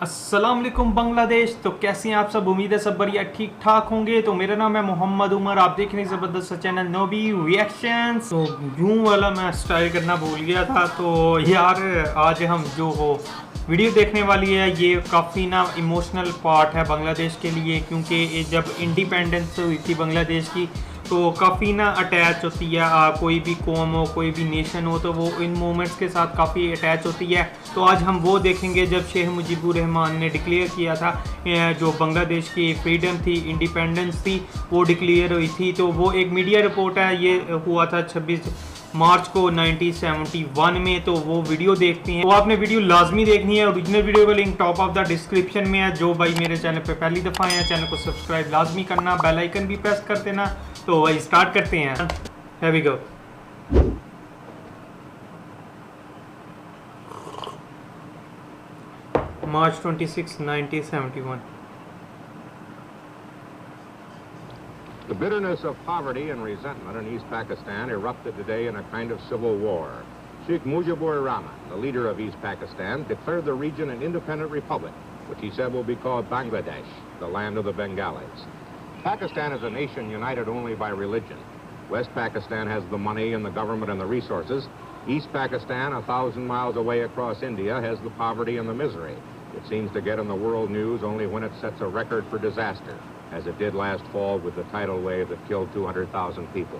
अस्सलाम वालेकुम बांग्लादेश। तो कैसे हैं आप सब? उम्मीद है सब बढ़िया ठीक ठाक होंगे। तो मेरा नाम है मोहम्मद उमर, आप देख रहे हैं ज़बरदस्त चैनल नोबी रिएक्शंस। तो यूं वाला मैं स्टाइल करना भूल गया था। तो यार आज हम जो हो वीडियो देखने वाली है, ये काफ़ी ना इमोशनल पार्ट है बांग्लादेश के लिए, क्योंकि ये जब इंडिपेंडेंस हुई थी बांग्लादेश की तो काफ़ी ना अटैच होती है। कोई भी कौम हो, कोई भी नेशन हो, तो वो इन मोमेंट्स के साथ काफ़ी अटैच होती है। तो आज हम वो देखेंगे जब शेख मुजीबुर रहमान ने डिक्लेयर किया था, जो बांग्लादेश की फ्रीडम थी, इंडिपेंडेंस थी, वो डिक्लेयर हुई थी। तो वो एक मीडिया रिपोर्ट है, ये हुआ था 26 मार्च को 1971 में। तो वो वीडियो देखते हैं। तो आपने वीडियो लाजमी देखनी है। ओरिजिनल वीडियो का link top of the description में है। जो भाई मेरे चैनल पे पहली दफ़ा आए हैं, चैनल को सब्सक्राइब लाजमी करना, बेल आइकन भी प्रेस कर देना। तो भाई स्टार्ट करते हैं। Here we go. March 26, 1971. The bitterness of poverty and resentment in East Pakistan erupted today in a kind of civil war. Sheikh Mujibur Rahman, the leader of East Pakistan, declared the region an independent republic, which he said will be called Bangladesh, the land of the Bengalis. Pakistan is a nation united only by religion. West Pakistan has the money and the government and the resources. East Pakistan, 1,000 miles away across India, has the poverty and the misery. It seems to get in the world news only when it sets a record for disaster, as it did last fall with the tidal wave that killed 200,000 people.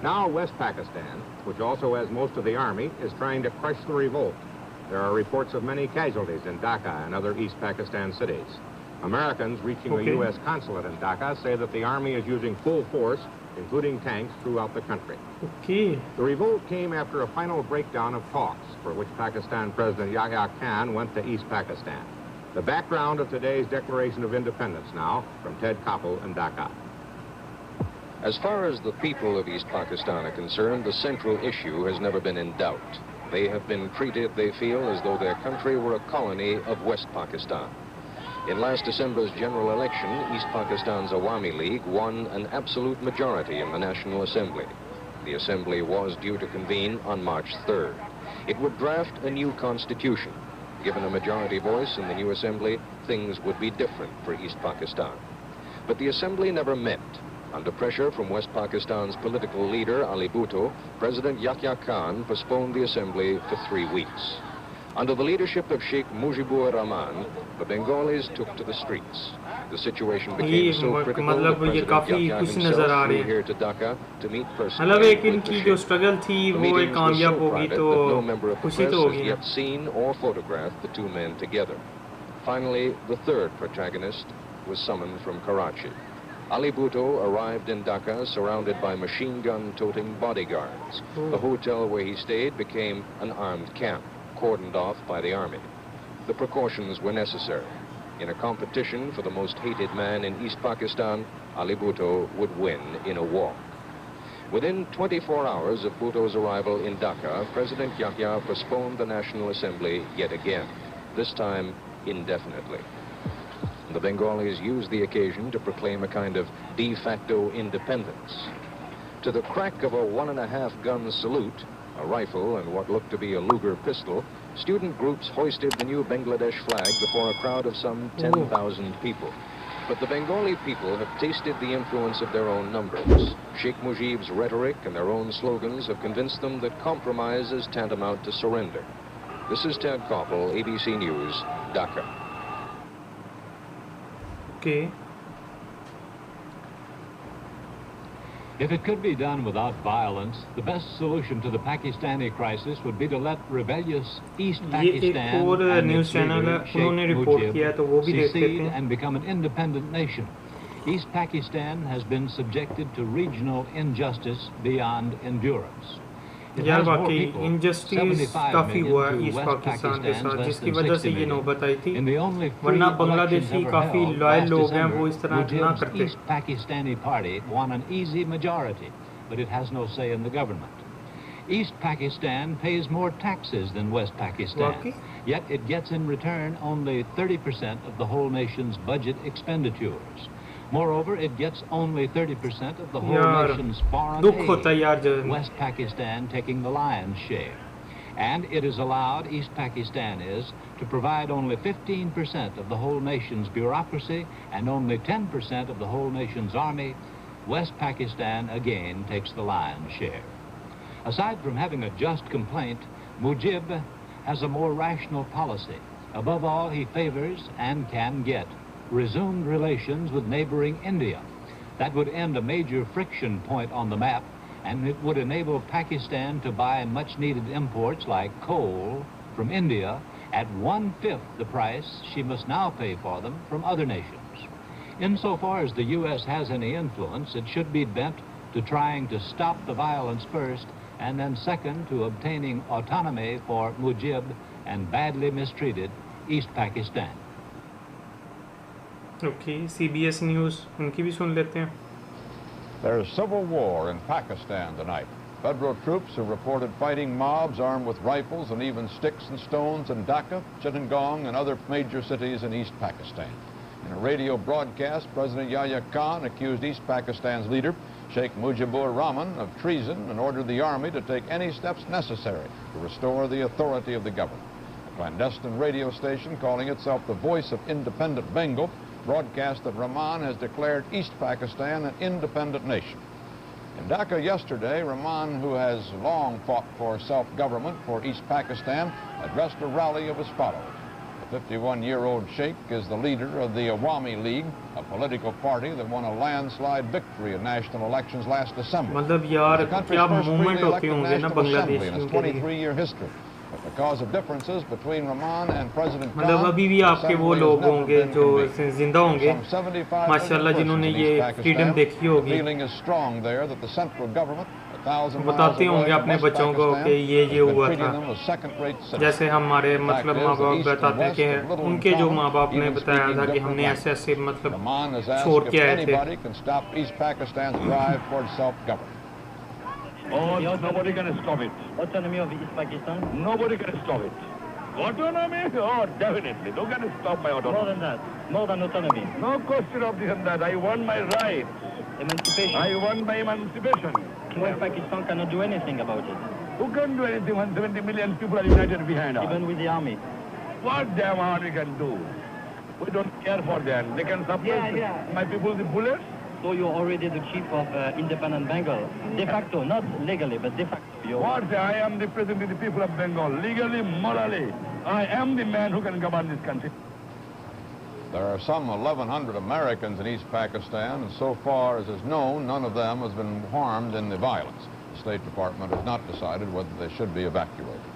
Now West Pakistan, which also has most of the army, is trying to crush the revolt. There are reports of many casualties in Dhaka and other East Pakistan cities. Americans reaching the U.S. consulate in Dhaka say that the army is using full force, including tanks, throughout the country. Okay. The revolt came after a final breakdown of talks, for which Pakistan President Yahya Khan went to East Pakistan. The background of today's Declaration of Independence now, from Ted Koppel in Dhaka. As far as the people of East Pakistan are concerned, the central issue has never been in doubt. They have been treated, they feel, as though their country were a colony of West Pakistan. In last December's general election, East Pakistan's Awami League won an absolute majority in the National Assembly. The Assembly was due to convene on March 3rd. It would draft a new constitution. Given a majority voice in the new Assembly, things would be different for East Pakistan. But the Assembly never met. Under pressure from West Pakistan's political leader, Ali Bhutto, President Yahya Khan postponed the Assembly for 3 weeks. Under the leadership of Sheikh Mujibur Rahman, the Bengalis took to the streets. The situation became so critical that President Yahya himself flew here to Dhaka to meet personally with the Sheikh. The meetings were so private that no member of the press has yet seen or photographed the two men together. Finally, the third protagonist was summoned from Karachi. Ali Bhutto arrived in Dhaka surrounded by machine gun-toting bodyguards. The hotel where he stayed became an armed camp, cordoned off by the army. The precautions were necessary. In a competition for the most hated man in East Pakistan, Ali Bhutto would win in a walk. Within 24 hours of Bhutto's arrival in Dhaka, President Yahya postponed the National Assembly yet again, this time indefinitely. The Bengalis used the occasion to proclaim a kind of de facto independence. To the crack of a 1.5 gun salute, a rifle and what looked to be a Luger pistol, student groups hoisted the new Bangladesh flag before a crowd of some 10,000 people. But the Bengali people have tasted the influence of their own numbers. Sheikh Mujib's rhetoric and their own slogans have convinced them that compromise is tantamount to surrender. This is Ted Koppel, ABC News, Dhaka. Okay. If it could be done without violence, the best solution to the Pakistani crisis would be to let rebellious East Pakistan and its leader, Sheikh Mujib, secede and become an independent nation. East Pakistan has been subjected to regional injustice beyond endurance. यार वाकई injustice काफ़ी हुआ है east Pakistan के साथ, जिसकी वजह से ये नौबत आई थी, वरना बांग्लादेशी काफ़ी लॉयल लोग हैं, वो इस तरह ना करते। East Pakistani party won an easy majority, but it has no say in the government. East Pakistan pays more taxes than West Pakistan, yet it gets in return only 30% of the whole nation's budget expenditures. Moreover, it gets only 30% of the whole nation's foreign aid, West Pakistan taking the lion's share. and it is allowed, East Pakistan is, to provide only 15% of the whole nation's bureaucracy and only 10% of the whole nation's army. West Pakistan again takes the lion's share. Aside from having a just complaint, Mujib has a more rational policy. Above all, he favors and can get resumed relations with neighboring India. That would end a major friction point on the map, and it would enable Pakistan to buy much-needed imports like coal from India at 1/5 the price she must now pay for them from other nations. Insofar as the U.S. has any influence, it should be bent to trying to stop the violence first, and then second to obtaining autonomy for Mujib and badly mistreated East Pakistan. Okay, CBS News, उनकी भी सुन लेते हैं. There's civil war in Pakistan tonight. Federal troops have reported fighting mobs armed with rifles and even sticks and stones in Dhaka, Chittagong, and other major cities in East Pakistan. In a radio broadcast, President Yahya Khan accused East Pakistan's leader, Sheikh Mujibur Rahman, of treason and ordered the army to take any steps necessary to restore the authority of the government. A clandestine radio station calling itself the Voice of Independent Bengal broadcast that Rahman has declared East Pakistan an independent nation. In Dhaka yesterday, Rahman, who has long fought for self-government for East Pakistan, addressed a rally of his followers. The 51-year-old sheikh is the leader of the Awami League, a political party that won a landslide victory in national elections last December. मतलब यार The country's क्या first movement freely होती elected होंगे ना National Assembly in बांग्लादेशियों its के लिए. 23-year history. But because of differences between Rahman and President मतलब Khan, अभी भी the आपके वो assembly has लोग never होंगे been जो convened. जिंदा होंगे Some 75 माशाल्लाह million जिन्होंने persons in ये East फ्रीडम Pakistan, देखी होगी. the feeling is strong there that the central government, 1,000 miles बताते away होंगे in अपने West बच्चों को Pakistan, कि ये has been हुआ treating था. them as second-rate citizens. जैसे हमारे मतलब माँ बाप बताते कि उनके जो माँ बाप ने बताया था कि हमने ऐसे ऐसे मतलब Rahman has asked छोड़ if के आए थे. anybody can stop East Pakistan's drive towards self-government. Oh, nobody can stop it. Autonomy of East Pakistan? Nobody can stop it. Autonomy? Oh, definitely. Who can stop my autonomy? More than that. More than autonomy. No question of this and that. I want my rights. Emancipation. I want my emancipation. West Pakistan cannot do anything about it. Who can do anything when 70 million people are united behind us? Even with the army. What damn army can do? We don't care for them. They can suppress my people with bullets. So you're already the chief of independent Bengal. De facto, not legally, but de facto. What? I am representing the people of Bengal. Legally, morally. I am the man who can govern this country. There are some 1,100 Americans in East Pakistan, and so far as is known, none of them has been harmed in the violence. The State Department has not decided whether they should be evacuated.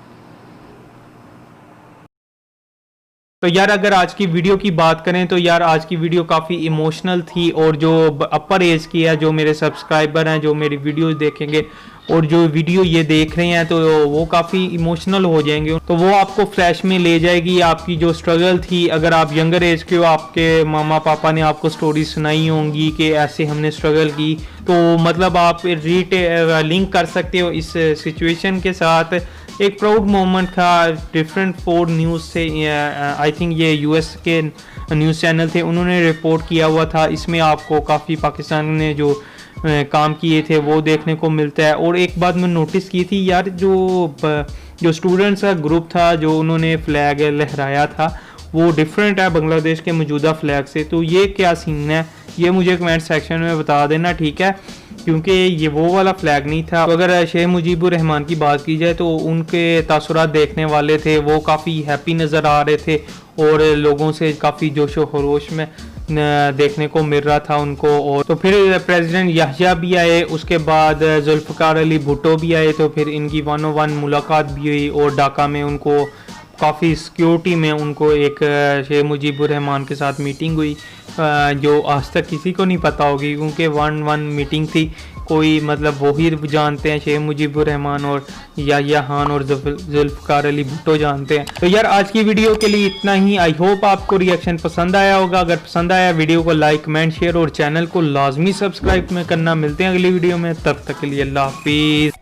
तो यार अगर आज की video की बात करें तो यार आज की वीडियो काफ़ी इमोशनल थी, और जो अपर एज की है, जो मेरे सब्सक्राइबर हैं, जो मेरी वीडियोस देखेंगे और जो वीडियो ये देख रहे हैं, तो वो काफ़ी इमोशनल हो जाएंगे. तो वो आपको फ्लैश में ले जाएगी आपकी जो स्ट्रगल थी. अगर आप यंगर एज के हो, आपके मामा पापा ने आपको स्टोरी सुनाई होंगी कि ऐसे हमने स्ट्रगल की, तो मतलब आप लिंक कर सकते हो इस सिचुएशन के साथ. एक प्राउड मोमेंट था. डिफरेंट 4 न्यूज़ से, आई थिंक ये यूएस के न्यूज़ चैनल थे, उन्होंने रिपोर्ट किया हुआ था. इसमें आपको काफ़ी पाकिस्तान ने जो काम किए थे वो देखने को मिलता है. और एक बात मैं नोटिस की थी यार, जो स्टूडेंट्स का ग्रुप था जो उन्होंने फ्लैग लहराया था, वो डिफरेंट है बांग्लादेश के मौजूदा फ्लैग से. तो ये क्या सीन है, ये मुझे कमेंट सेक्शन में बता देना, ठीक है, क्योंकि ये वो वाला फ्लैग नहीं था. तो अगर शेख मुजीबुर रहमान की बात की जाए तो उनके तासुरात देखने वाले थे, वो काफ़ी हैप्पी नज़र आ रहे थे और लोगों से काफ़ी जोशो खरोश में देखने को मिल रहा था उनको. और तो फिर प्रेसिडेंट याह्या भी आए, उसके बाद जुल्फ़िकार अली भुट्टो भी आए, तो फिर इनकी 1-on-1 मुलाकात भी हुई. और ढाका में उनको काफ़ी सिक्योरिटी में उनको एक शेख मुजीबुर रहमान के साथ मीटिंग हुई, जो आज तक किसी को नहीं पता होगी, क्योंकि 1-1 मीटिंग थी. कोई मतलब वही जानते हैं, शेख मुजीबुर रहमान और याह्या खान और जुल्फ़िकार अली भुट्टो जानते हैं. तो यार आज की वीडियो के लिए इतना ही. आई होप आपको रिएक्शन पसंद आया होगा. अगर पसंद आया वीडियो को लाइक, कमेंट, शेयर और चैनल को लाजमी सब्सक्राइब में करना. मिलते हैं अगली वीडियो में, तब तक के लिए अल्लाह हाफिज़.